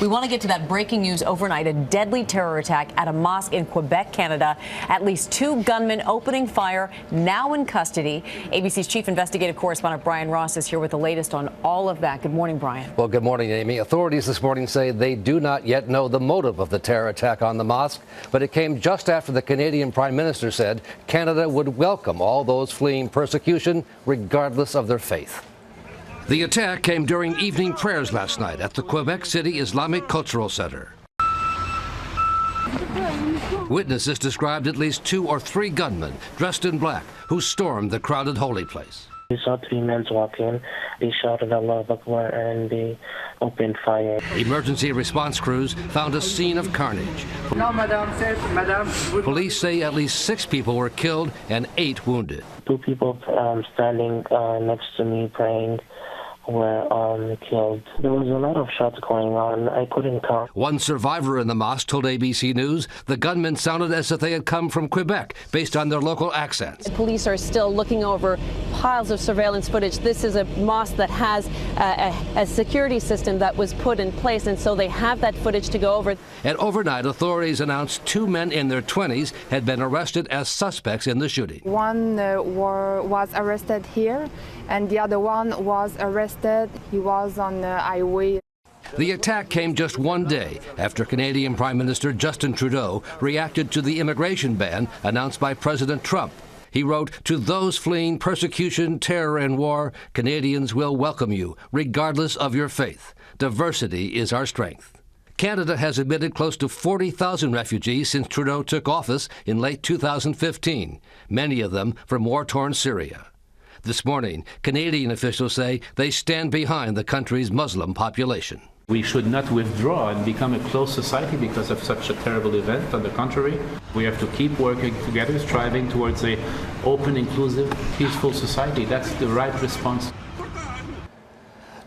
We want to get to that breaking news overnight, a deadly terror attack at a mosque in Quebec, Canada. At least 2 gunmen opening fire, now in custody. ABC's chief investigative correspondent Brian Ross is here with the latest on all of that. Good morning, Brian. Well, good morning, Amy. Authorities this morning say they do not yet know the motive of the terror attack on the mosque, but it came just after the Canadian Prime Minister said Canada would welcome all those fleeing persecution, regardless of their faith. The attack came during evening prayers last night at the Quebec City Islamic Cultural Center. Witnesses described at least 2 or 3 gunmen dressed in black who stormed the crowded holy place. We saw 3 men walk in. They shouted Allah Akbar and they opened fire. Emergency response crews found a scene of carnage. No, madam, safe, madam. Police say at least 6 people were killed and 8 wounded. 2 people standing next to me praying were killed. There was a lot of shots going on. I couldn't count. One survivor in the mosque told ABC News the gunmen sounded as if they had come from Quebec based on their local accents. Police are still looking over piles of surveillance footage. This is a mosque that has a security system that was put in place, and so they have that footage to go over. And overnight, authorities announced 2 men in their 20s had been arrested as suspects in the shooting. One was arrested here, and the other one was arrested. He was on the highway. The attack came just one day after Canadian Prime Minister Justin Trudeau reacted to the immigration ban announced by President Trump. He wrote, "To those fleeing persecution, terror, and war, Canadians will welcome you, regardless of your faith. Diversity is our strength." Canada has admitted close to 40,000 refugees since Trudeau took office in late 2015, many of them from war-torn Syria. This morning, Canadian officials say they stand behind the country's Muslim population. We should not withdraw and become a closed society because of such a terrible event. On the contrary, we have to keep working together, striving towards an open, inclusive, peaceful society. That's the right response.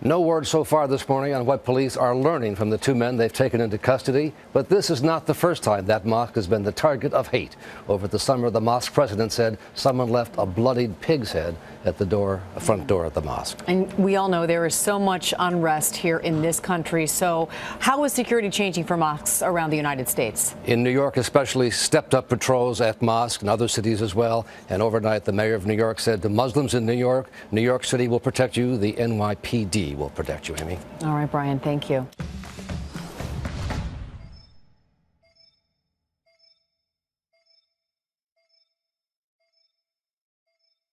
No word so far this morning on what police are learning from the 2 men they've taken into custody, but this is not the first time that mosque has been the target of hate. Over the summer, the mosque president said someone left a bloodied pig's head at the front door of the mosque. And we all know there is so much unrest here in this country. So how is security changing for mosques around the United States? In New York especially, stepped up patrols at mosques and other cities as well. And overnight, the mayor of New York said to Muslims in New York City will protect you, the NYPD will protect you, Amy. All right, Brian, thank you.